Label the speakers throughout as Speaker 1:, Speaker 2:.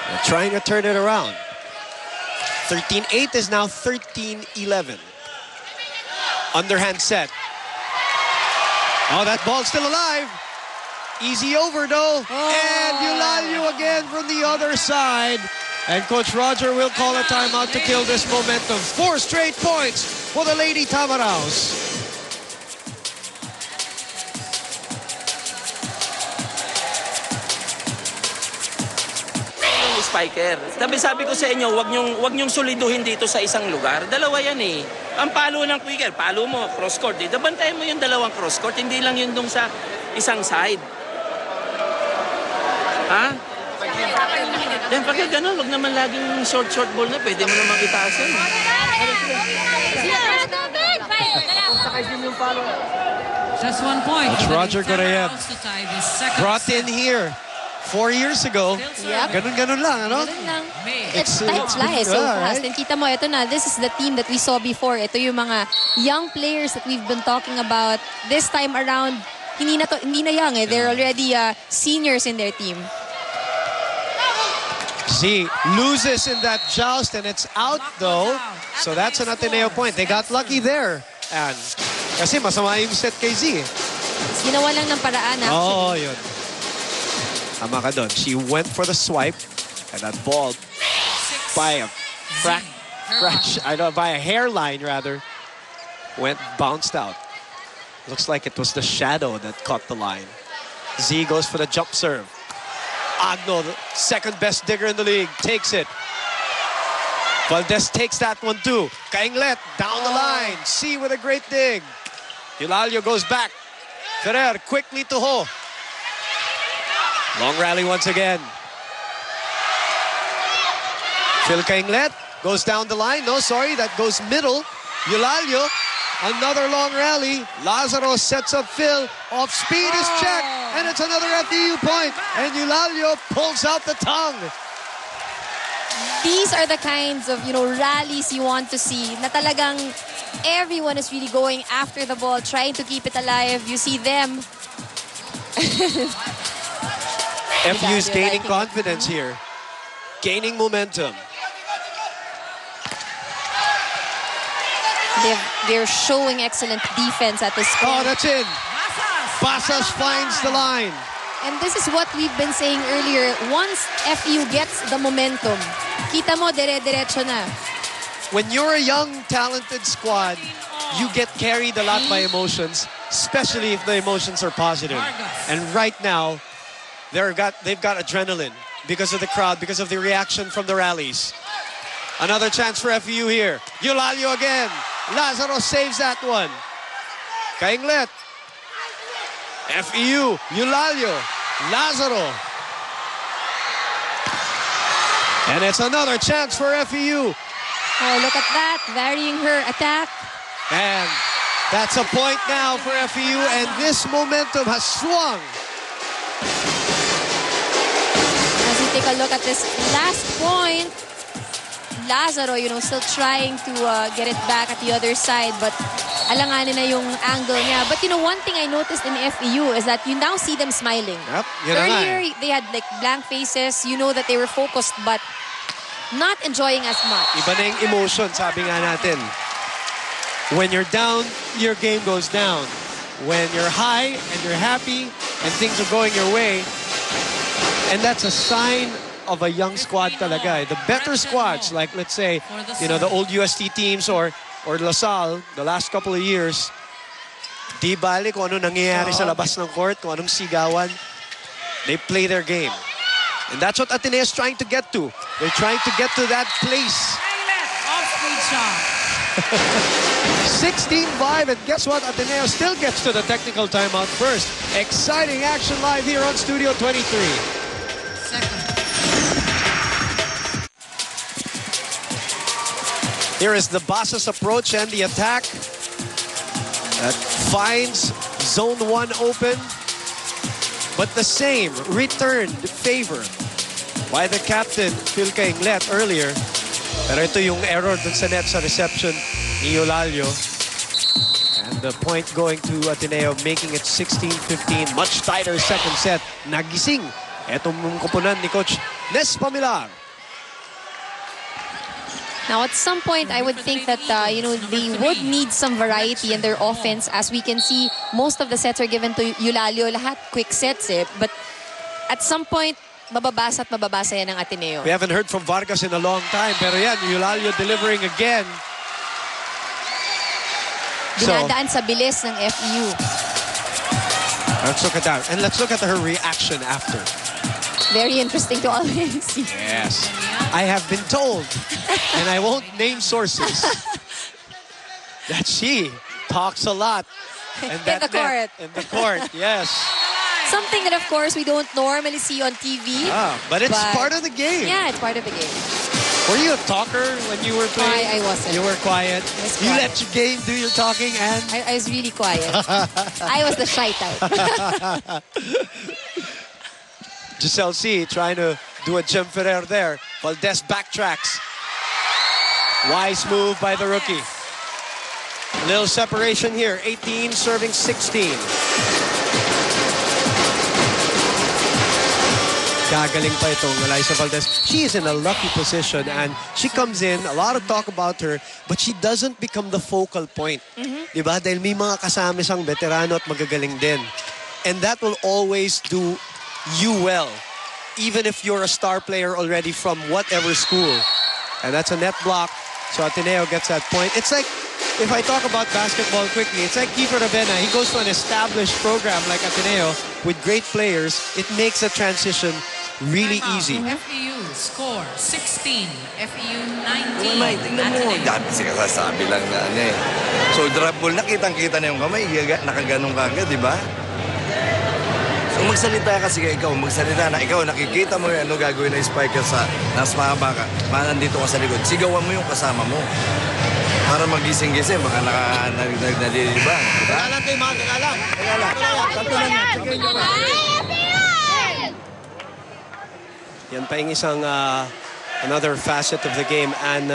Speaker 1: They're trying to turn it around. 13-8 is now 13-11. Underhand set. Oh, that ball's still alive. Easy over, though. And Eulalio again from the other side. And Coach Roger will call a timeout to kill this momentum. 4 straight points for the Lady Tamaraws.
Speaker 2: Spiker. Sabi ko sa inyo, wag nyong soliduhin dito sa isang lugar. Dalawa yan eh. Ang palo ng quicker, palo mo, cross court. Dito, bantayan mo yung dalawang cross court. Hindi lang yun dong sa isang side. Ha? Then pag gano'n, wag naman laging short ball na. Pwede mo namang itaas yun.
Speaker 3: Just 1 point.
Speaker 1: Coach Roger Gorayev brought in here 4 years ago.
Speaker 4: Yep.
Speaker 1: Ganun lang, ano?
Speaker 4: Ganun lang. Time flies so fast. And kita mo, ito na, this is the team that we saw before. Ito yung mga young players that we've been talking about. This time around, hindi na young eh. They're already seniors in their team.
Speaker 1: Z loses in that joust and it's out though. So that's an Ateneo point. They got lucky there. And kasi masama yung set kay Z.
Speaker 4: Ginawa lang ng paraan actually.
Speaker 1: Oh, yun. Tama ka doon. She went for the swipe, and that ball by a by a hairline rather bounced out. Looks like it was the shadow that caught the line. Z goes for the jump serve. Agno, the second best digger in the league, takes it. Valdez takes that one too. Kainglet down the line. C with a great dig. Eulalio goes back. Ferrer quickly to Ho. Long rally once again. Phil Kainglet goes down the line. No, sorry, that goes middle. Eulalio, another long rally. Lazaro sets up Phil. Off speed is checked. And it's another FEU point. And Eulalio pulls out the tongue.
Speaker 4: These are the kinds of, rallies you want to see. Na talagang everyone is really going after the ball, trying to keep it alive. You see them.
Speaker 1: FU's gaining confidence here. Gaining momentum.
Speaker 4: They're showing excellent defense at this point.
Speaker 1: Oh, that's in. Basas finds the line.
Speaker 4: And this is what we've been saying earlier. Once FU gets the momentum, kita mo, dire-diretso na.
Speaker 1: When you're a young, talented squad, you get carried a lot by emotions, especially if the emotions are positive. And right now, they've got adrenaline because of the crowd, because of the reaction from the rallies. Another chance for FEU here. Eulalio again. Lazaro saves that one. Kainglet. FEU. Eulalio. Lazaro. And it's another chance for FEU.
Speaker 4: Oh, look at that. Varying her attack.
Speaker 1: And that's a point now for FEU, and this momentum has swung.
Speaker 4: As you take a look at this last point, Lazaro, still trying to get it back at the other side, but alanganin na yung angle niya. But one thing I noticed in FEU is that you now see them smiling.
Speaker 1: Yep,
Speaker 4: earlier, they had like blank faces. You know that they were focused, but not enjoying as much.
Speaker 1: Iba na yung emotion, sabi nga natin. When you're down, your game goes down. When you're high and you're happy and things are going your way, and that's a sign of a young squad talaga. The better squads, like let's say, the old UST teams or LaSalle, the last couple of years, di bali kung ano nangyayari sa labas ng court, kung anong sigawan, they play their game. And that's what Ateneo is trying to get to. They're trying to get to that place.
Speaker 3: Off-speed shot.
Speaker 1: 16-5, and guess what? Ateneo still gets to the technical timeout first. Exciting action live here on Studio 23.
Speaker 3: Second.
Speaker 1: Here is the Basas approach and the attack that finds Zone 1 open. But the same returned favor by the captain, Phil Kainglet, earlier. Pero ito yung error dun sa net sa reception ni Eulalio. And the point going to Ateneo, making it 16-15. Much tighter second set. Nagising etong kupunan ni Coach Nespamilar.
Speaker 4: Now, at some point, I would think that, they would need some variety in their offense. As we can see, most of the sets are given to Eulalio. Lahat quick sets eh. But at some point, mababasa at mababasa yan ng Ateneo.
Speaker 1: We haven't heard from Vargas in a long time. Pero yan, Eulalio delivering again.
Speaker 4: Dinadaan sa bilis ng FEU.
Speaker 1: Let's look at that. And let's look at her reaction after.
Speaker 4: Very interesting to always see.
Speaker 1: Yes. I have been told, and I won't name sources, that she talks a lot. And
Speaker 4: In the court.
Speaker 1: In the court, yes.
Speaker 4: Something that, of course, we don't normally see on TV.
Speaker 1: But it's part of the game.
Speaker 4: Yeah, it's part of the game.
Speaker 1: Were you a talker when you were playing?
Speaker 4: I wasn't.
Speaker 1: You were quiet? You
Speaker 4: quiet.
Speaker 1: let your game do your talking, and...
Speaker 4: I was really quiet. I was the shy type.
Speaker 1: Giselle C trying to do a Jem Ferrer there. Valdez backtracks. Wise move by the rookie. Little separation here. 18 serving 16. Gagaling pa itong Eliza Valdez. She is in a lucky position and she comes in, a lot of talk about her, but she doesn't become the focal point. Diba? Dahil may mga kasama siyang veterano at magagaling din. And that will always do you well, even if you're a star player already from whatever school. And that's a net block. So Ateneo gets that point. It's like, if I talk about basketball quickly, it's like Kiefer Ravena. He goes to an established program like Ateneo with great players. It makes the transition really easy.
Speaker 3: FEU score 16, FEU 19.
Speaker 5: May, tingnan mo. Dami siya kasasabi lang na ano eh. So drop ball, nakitang-kita na yung kamay. Nakaganong kagad, di ba? So magsalita kasi ikaw, magsalita na ikaw, nakikita mo yung ano gagawin na spiker sa nas mahaba ka. Nandito ka sa likod. Sigawan mo yung kasama mo. Para magising-gising, baka nadilibang.
Speaker 1: Kailangan kayo mga kailangan. Yan pa yung isang another facet of the game. And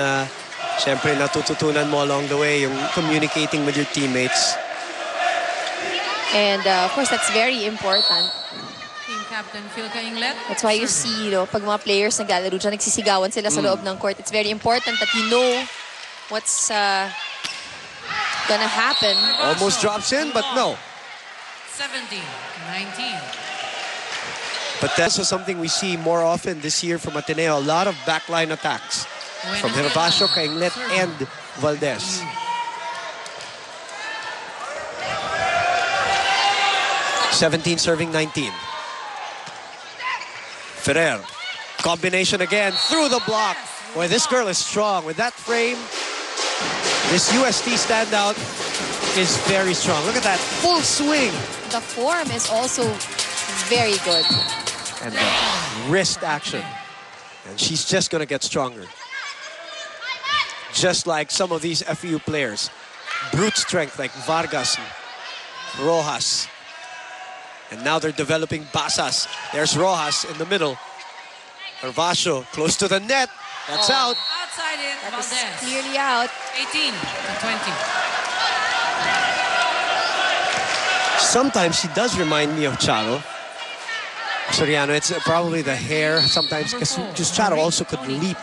Speaker 1: syempre natututunan mo along the way yung communicating with your teammates.
Speaker 4: And of course, that's very important.
Speaker 3: Team captain Phil Cainglet.
Speaker 4: That's why you see, pag mga players naglalaro dyan, nagsisigawan sila sa loob ng court. It's very important that you know what's gonna happen.
Speaker 1: Almost drops in, but no.
Speaker 3: 17, 19.
Speaker 1: But that's also something we see more often this year from Ateneo. A lot of backline attacks from Hervasio, Cainglet, and Valdez. (17 serving 19). Ferrer. Combination again through the block. Boy, this girl is strong. With that frame, this UST standout is very strong. Look at that full swing.
Speaker 4: The form is also very good.
Speaker 1: And the wrist action. And she's just going to get stronger. Just like some of these FEU players. Brute strength like Vargas, Rojas. And now they're developing Basas. There's Rojas in the middle. Hervasio close to the net. That's out.
Speaker 3: Outside it,
Speaker 4: That is
Speaker 3: Valdez.
Speaker 4: clearly out.
Speaker 3: 18 to 20.
Speaker 1: Sometimes she does remind me of Charo. Soriano, it's probably the hair sometimes, because Charo also could leap.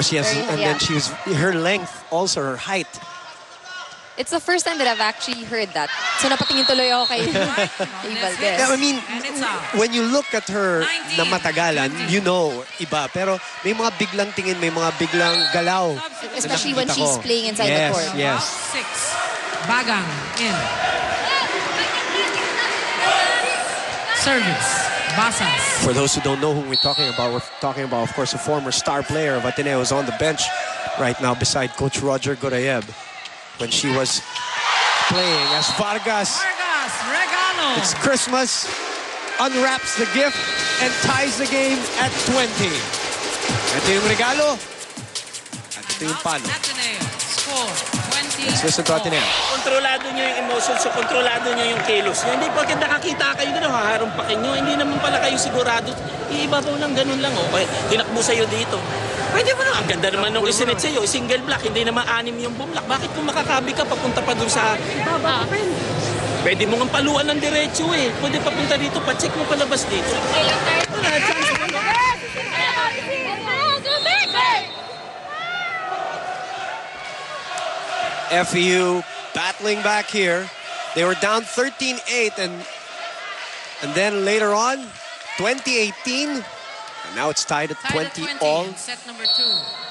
Speaker 1: She has, and then she was, her length, also her height.
Speaker 4: It's the first time that I've actually heard that. So napatingin tuloy ako kay Valdez.
Speaker 1: Yeah, I mean, when you look at her na matagalan, you know, iba. Pero may mga biglang tingin, may mga biglang galaw.
Speaker 4: Especially when she's playing inside the court.
Speaker 1: Yes.
Speaker 3: 6. Bagang in. Service. Basas.
Speaker 1: For those who don't know who we're talking about, of course, a former star player of Ateneo is on the bench right now beside Coach Roger Gorayeb when she was playing as Vargas.
Speaker 3: Vargas, regalo.
Speaker 1: It's Christmas, unwraps the gift, and ties the game at 20. Ito yung regalo, at ito yung palo.
Speaker 3: Ateneo. Score 20.
Speaker 1: Let's listen to Ateneo.
Speaker 2: Kontrolado nyo yung emotions, so kontrolado nyo yung kilos nyo. Hindi pagka nakakita kayo gano'n, haharumpakin nyo. Hindi naman pala kayo sigurado. Iibabaw lang ganun lang. Okay, tinakbo sa'yo dito. Pwede mo na. Ang ganda naman nung isinet sa'yo. Single block, hindi naman 6 yung bumlock. Bakit kung makakabi ka, papunta pa dun sa ibaba? Pwede mo nga paluan ng diretso eh. Pwede papunta dito, pacheck mo palabas dito. Wala, chance mo.
Speaker 1: FEU battling back here. They were down 13-8 and then later on, 20-18. And now it's tied at 20 all.
Speaker 3: in set number 2.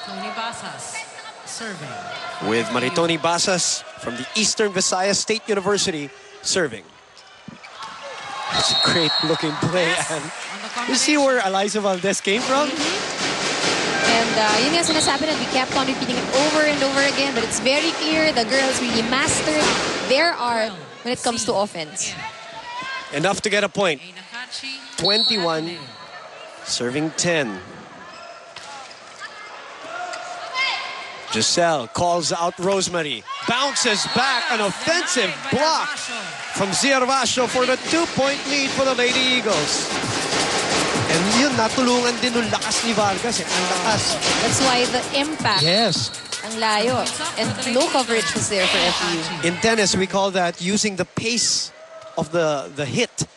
Speaker 3: Tony Basas serving.
Speaker 1: With Maritoni Basas from the Eastern Visayas State University serving. It's a great looking play.
Speaker 3: Yes,
Speaker 1: And
Speaker 3: on the
Speaker 1: you see where Eliza Valdez came from?
Speaker 4: And yun nga sinasabi na we kept on repeating it over and over again, but it's very clear the girls really mastered their art when it comes to offense.
Speaker 1: Enough to get a point. 21,
Speaker 3: Anthony.
Speaker 1: serving 10. Giselle calls out Rosemary. Bounces back, an offensive block from Ziervasio for the 2-point lead for the Lady Eagles. And yun, natulungan din ng lakas ni Vargas. Ang lakas.
Speaker 4: That's why the impact,
Speaker 1: Yes.
Speaker 4: ang layo, and no coverage was there for FEU.
Speaker 1: In tennis, we call that using the pace of the hit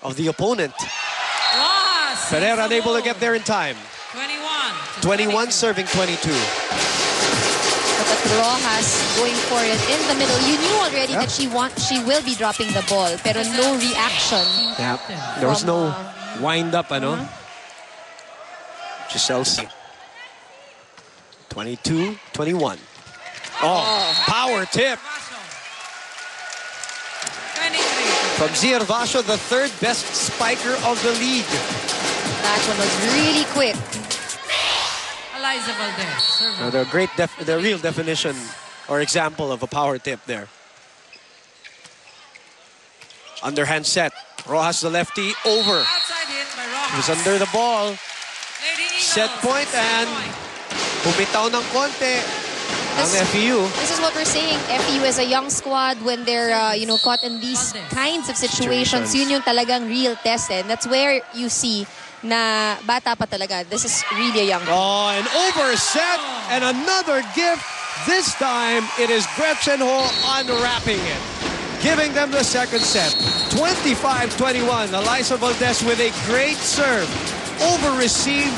Speaker 1: of the opponent.
Speaker 3: Rojas.
Speaker 1: Pereira unable to get there in time. 21 serving 22.
Speaker 4: But Rojas going for it in the middle. You knew already that she will be dropping the ball, pero no reaction.
Speaker 1: Yeah. There was no wind up, ano? Giselle C. 22-21. Oh, power tip
Speaker 3: 23.
Speaker 1: from Ziervasio, the third best spiker of the league.
Speaker 4: That one was really quick.
Speaker 3: Eliza Valdez serving.
Speaker 1: The real definition or example of a power tip there. Underhand set. Rojas the lefty over.
Speaker 3: Outside hit by Rojas.
Speaker 1: He was under the ball.
Speaker 3: Lady Eagles.
Speaker 1: Set point and bumitaw ng konti ang FEU.
Speaker 4: This is what we're saying. FEU is a young squad when they're caught in these kinds of situations. Yun yung talagang real test, and that's where you see na bata pa talaga. This is really a young team.
Speaker 1: Oh, an over set and another gift. This time it is Gretchen Ho unwrapping it, giving them the second set. 25-21. Eliza Valdez with a great serve. Over received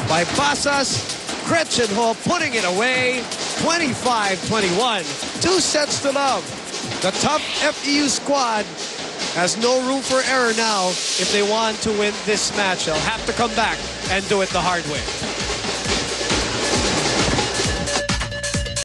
Speaker 1: by Basas. Gretchen Ho putting it away. 25-21. 2 sets to love. The tough FEU squad has no room for error now if they want to win this match. They'll have to come back and do it the hard way.